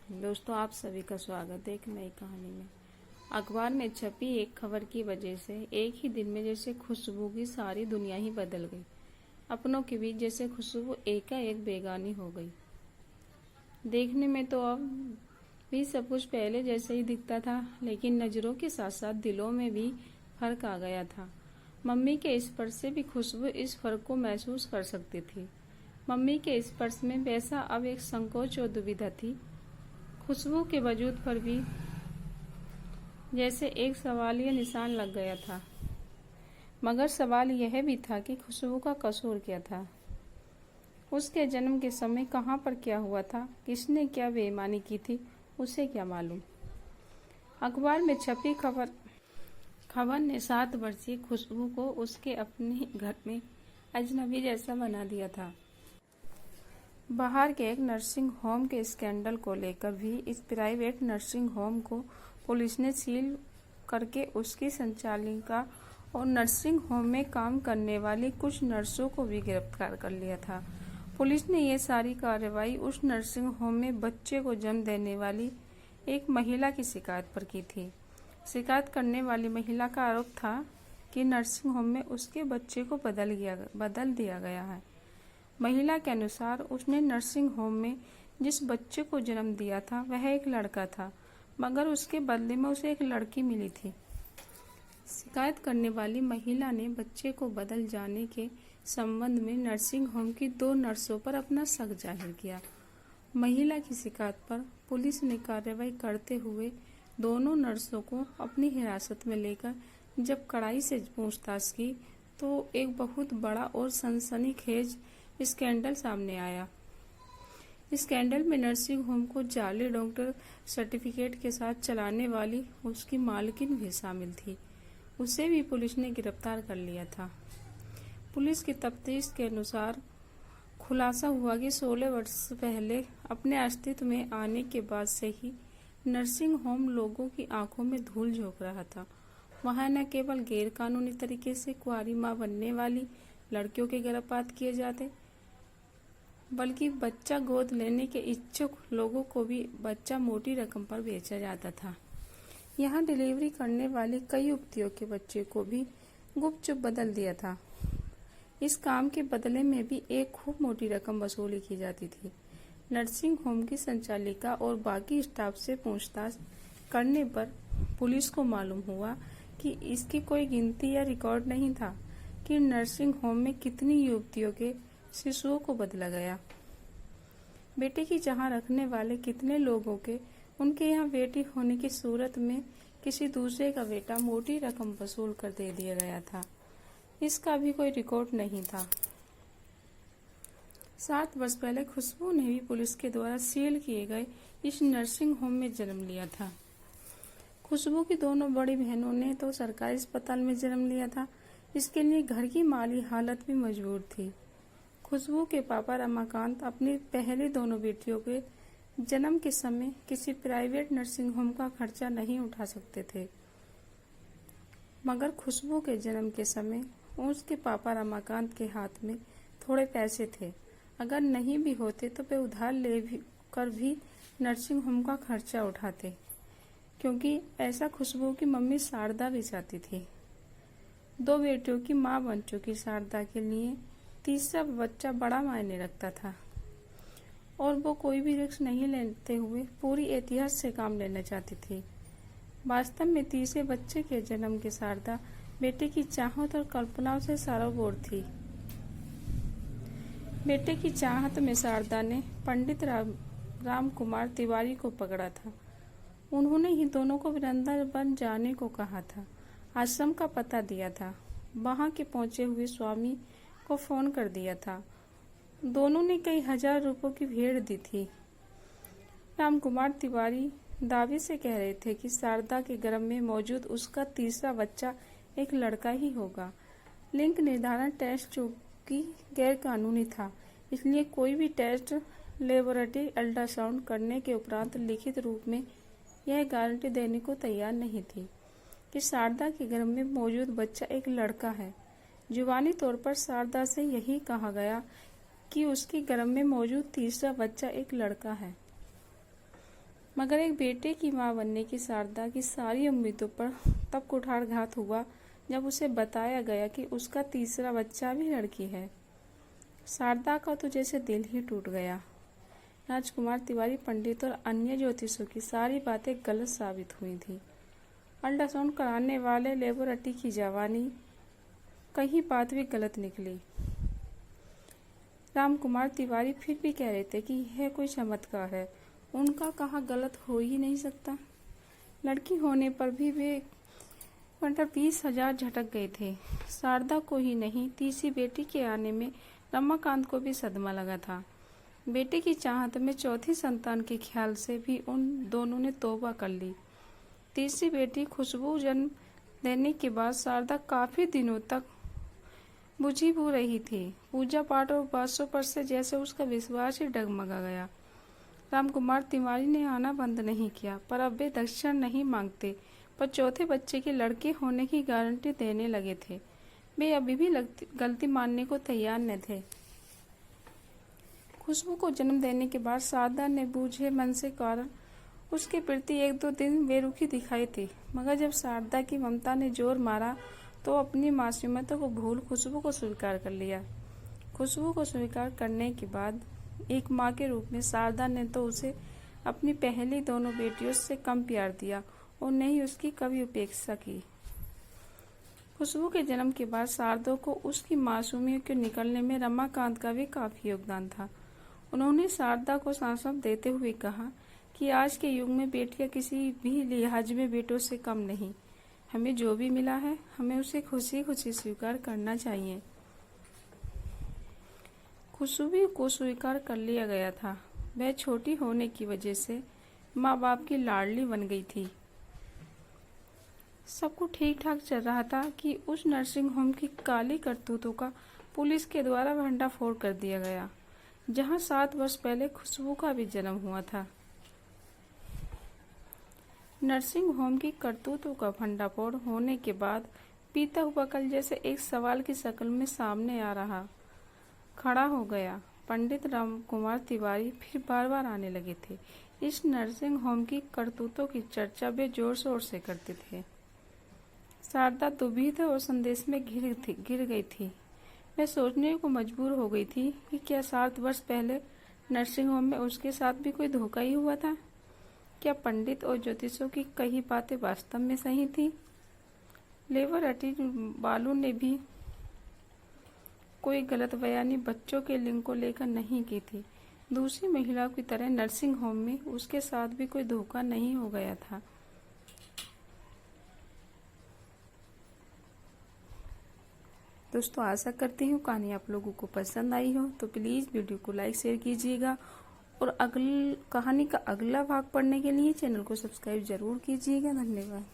दोस्तों, आप सभी का स्वागत है एक नई कहानी में। अखबार में छपी एक खबर की वजह से एक ही दिन में जैसे खुशबू की सारी दुनिया ही बदल गई। अपनों के बीच जैसे खुशबू एकाएक बेगानी हो गई। देखने में तो अब भी सब कुछ पहले जैसे ही दिखता था, लेकिन नज़रों के साथ साथ दिलों में भी फर्क आ गया था। मम्मी के स्पर्श से भी खुशबू इस फर्क को महसूस कर सकती थी। मम्मी के स्पर्श में वैसा अब एक संकोच और दुविधा थी। खुशबू के वजूद पर भी जैसे एक सवालिया निशान लग गया था। मगर सवाल यह भी था कि खुशबू का कसूर क्या था। उसके जन्म के समय कहाँ पर क्या हुआ था, किसने क्या बेईमानी की थी, उसे क्या मालूम। अखबार में छपी खबर ने 7 वर्षीय खुशबू को उसके अपने घर में अजनबी जैसा बना दिया था। बाहर के एक नर्सिंग होम के स्कैंडल को लेकर भी इस प्राइवेट नर्सिंग होम को पुलिस ने सील करके उसकी संचालिका और नर्सिंग होम में काम करने वाली कुछ नर्सों को भी गिरफ्तार कर लिया था। पुलिस ने ये सारी कार्रवाई उस नर्सिंग होम में बच्चे को जन्म देने वाली एक महिला की शिकायत पर की थी। शिकायत करने वाली महिला का आरोप था कि नर्सिंग होम में उसके बच्चे को बदल दिया गया है। महिला के अनुसार उसने नर्सिंग होम में जिस बच्चे को जन्म दिया था वह एक लड़का था, मगर उसके बदले में उसे एक लड़की मिली थी। शिकायत करने वाली महिला ने बच्चे को बदल जाने के संबंध में नर्सिंग होम की 2 नर्सों पर अपना शक जाहिर किया। महिला की शिकायत पर पुलिस ने कार्रवाई करते हुए दोनों नर्सों को अपनी हिरासत में लेकर जब कड़ाई से पूछताछ की तो एक बहुत बड़ा और सनसनीखेज स्कैंडल सामने आया। स्कैंडल में नर्सिंग होम को जाली डॉक्टर सर्टिफिकेट के साथ चलाने वाली उसकी मालकिन भी शामिल थी। उसे भी पुलिस ने गिरफ्तार कर लिया था। पुलिस की तफ्तीश के अनुसार खुलासा हुआ कि 16 वर्ष पहले अपने अस्तित्व में आने के बाद से ही नर्सिंग होम लोगों की आंखों में धूल झोंक रहा था। वहां न केवल गैरकानूनी तरीके से कुंवारी मां बनने वाली लड़कियों के गर्भपात किए जाते, बल्कि बच्चा गोद लेने के इच्छुक लोगों को भी बच्चा मोटी रकम पर बेचा जाता था। यहाँ डिलीवरी करने वाली कई युवतियों के बच्चे को भी गुपचुप बदल दिया था। इस काम के बदले में भी एक खूब मोटी रकम वसूली की जाती थी। नर्सिंग होम की संचालिका और बाकी स्टाफ से पूछताछ करने पर पुलिस को मालूम हुआ कि इसकी कोई गिनती या रिकॉर्ड नहीं था कि नर्सिंग होम में कितनी युवतियों के शिशुओं को बदला गया। बेटे की जहां रखने वाले कितने लोगों के उनके यहाँ बेटी होने की सूरत में किसी दूसरे का बेटा मोटी रकम वसूल कर दे दिया गया था, इसका भी कोई रिकॉर्ड नहीं था। 7 वर्ष पहले खुशबू ने भी पुलिस के द्वारा सील किए गए इस नर्सिंग होम में जन्म लिया था। खुशबू की दोनों बड़ी बहनों ने तो सरकारी अस्पताल में जन्म लिया था। इसके लिए घर की माली हालत भी मजबूर थी। खुशबू के पापा रमाकांत अपनी पहली दोनों बेटियों के जन्म के समय किसी प्राइवेट नर्सिंग होम का खर्चा नहीं उठा सकते थे, मगर खुशबू के जन्म के समय उसके पापा रमाकांत के हाथ में थोड़े पैसे थे। अगर नहीं भी होते तो वे उधार कर भी नर्सिंग होम का खर्चा उठाते, क्योंकि ऐसा खुशबू की मम्मी शारदा भी चाहती थी। 2 बेटियों की मां बन चुकी शारदा के लिए तीसरा बच्चा बड़ा मायने रखता था और वो कोई भी रिस्क नहीं लेते हुए पूरी एहतियात से काम लेना चाहती थी। वास्तव में तीसरे बच्चे के जन्म की शारदा बेटे की चाहत और कल्पनाओं से सरोबोर थी। बेटे की चाहत में शारदा ने पंडित राम कुमार तिवारी को पकड़ा था। उन्होंने ही दोनों को वृंदावन जाने को कहा था, आश्रम का पता दिया था, वहां के पहुंचे हुए स्वामी को फोन कर दिया था। दोनों ने कई हजार रुपयों की भेंट दी थी। रामकुमार तिवारी दावे से कह रहे थे कि शारदा के गर्भ में मौजूद उसका तीसरा बच्चा एक लड़का ही होगा। लिंग निर्धारण टेस्ट जो कि गैर कानूनी था, इसलिए कोई भी टेस्ट लेबोरेटरी अल्ट्रासाउंड करने के उपरांत लिखित रूप में यह गारंटी देने को तैयार नहीं थी कि शारदा के गर्भ में मौजूद बच्चा एक लड़का है। जुबानी तौर पर शारदा से यही कहा गया कि उसके गर्भ में मौजूद तीसरा बच्चा एक लड़का है। मगर एक बेटे की मां बनने की शारदा की सारी उम्मीदों पर तब कुठाराघात हुआ जब उसे बताया गया कि उसका तीसरा बच्चा भी लड़की है। शारदा का तो जैसे दिल ही टूट गया। राजकुमार तिवारी पंडित और अन्य ज्योतिषों की सारी बातें गलत साबित हुई थी। अल्ट्रासाउंड कराने वाले लेबोरेटरी की जवानी कहीं बात भी गलत निकली। रामकुमार तिवारी फिर भी कह रहे थे कि यह कोई चमत्कार है, उनका कहा गलत हो ही नहीं सकता। लड़की होने पर भी वे 20,000 झटक गए थे। शारदा को ही नहीं, तीसरी बेटी के आने में रमाकांत को भी सदमा लगा था। बेटे की चाहत में चौथी संतान के ख्याल से भी उन दोनों ने तौबा कर ली। तीसरी बेटी खुशबू जन्म देने के बाद शारदा काफी दिनों तक बुझी हो रही थी। पूजा पाठ और उपवासों पर से जैसे उसका विश्वास ही डगमगा गया। रामकुमार तिवारी ने आना बंद नहीं किया, पर अब वे दक्षिण नहीं मांगते, पर चौथे बच्चे के लड़के होने की गारंटी देने लगे थे। वे अभी भी गलती मानने को तैयार न थे। खुशबू को जन्म देने के बाद शारदा ने बूझे मन से कारण उसके प्रति 1-2 दिन बेरुखी दिखाई थी, मगर जब शारदा की ममता ने जोर मारा तो अपनी मासूमियतों को भूल खुशबू को स्वीकार कर लिया। खुशबू को स्वीकार करने के बाद एक माँ के रूप में शारदा ने तो उसे अपनी पहली दोनों बेटियों से कम प्यार दिया और न ही उसकी कभी उपेक्षा की। खुशबू के जन्म के बाद शारदा को उसकी मासूमियत के निकलने में रमाकांत का भी काफी योगदान था। उन्होंने शारदा को सांत्वना देते हुए कहा कि आज के युग में बेटियां किसी भी लिहाज में बेटों से कम नहीं। हमें जो भी मिला है, हमें उसे खुशी खुशी स्वीकार करना चाहिए। खुशबू को स्वीकार कर लिया गया था। वह छोटी होने की वजह से माँ बाप की लाडली बन गई थी। सब कुछ ठीक ठाक चल रहा था कि उस नर्सिंग होम की काली करतूतों का पुलिस के द्वारा भंडाफोड़ कर दिया गया, जहां 7 वर्ष पहले खुशबू का भी जन्म हुआ था। नर्सिंग होम की करतूतों का भंडाफोड़ होने के बाद बीता हुआ कल जैसे एक सवाल की शक्ल में सामने आ रहा खड़ा हो गया। पंडित रामकुमार तिवारी फिर बार बार आने लगे थे। इस नर्सिंग होम की करतूतों की चर्चा वे जोर शोर से करते थे। शारदा दुविधा और संदेश में गिर गई थी। मैं सोचने को मजबूर हो गई थी कि क्या 7 वर्ष पहले नर्सिंग होम में उसके साथ भी कोई धोखा ही हुआ था। क्या पंडित और ज्योतिषों की कही बातें वास्तव में सही थी। लेबोरेटरी वालों ने भी कोई गलत बयानी बच्चों के लिंग को लेकर नहीं की थी। दूसरी महिलाओं की तरह नर्सिंग होम में उसके साथ भी कोई धोखा नहीं हो गया था। दोस्तों, आशा करती हूँ कहानी आप लोगों को पसंद आई हो, तो प्लीज़ वीडियो को लाइक शेयर कीजिएगा और कहानी का अगला भाग पढ़ने के लिए चैनल को सब्सक्राइब जरूर कीजिएगा। धन्यवाद।